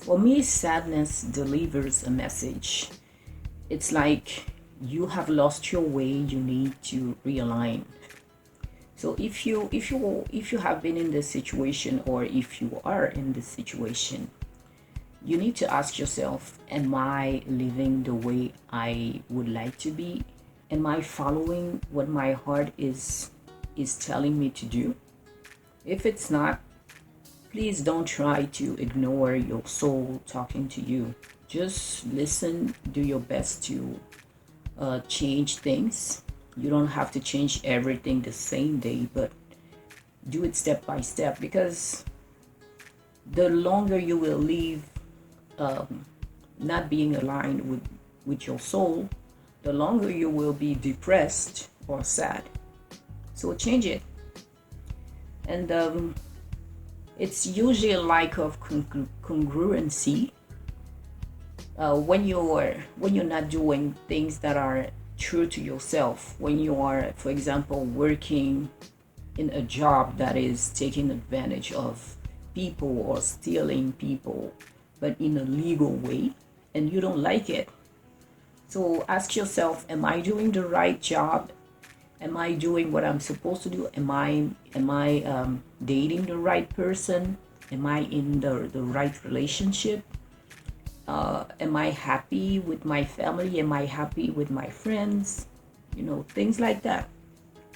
For me, sadness delivers a message. It's like you have lost your way, you need to realign. So if you have been in this situation, or if you are in this situation, you need to ask yourself, am I living the way I would like to be? Am I following what my heart is telling me to do? If it's not, please don't try to ignore your soul talking to you. Just listen, do your best to change things. You don't have to change everything the same day, but do it step by step, because the longer you will live not being aligned with your soul, the longer you will be depressed or sad. So change it. And it's usually a lack of congruency when you're not doing things that are true to yourself. When you are, for example, working in a job that is taking advantage of people or stealing people, but in a legal way, and you don't like it. So ask yourself, am I doing the right job? Am I doing what I'm supposed to do? Am I dating the right person? Am I in the right relationship? Am I happy with my family? Am I happy with my friends? Things like that.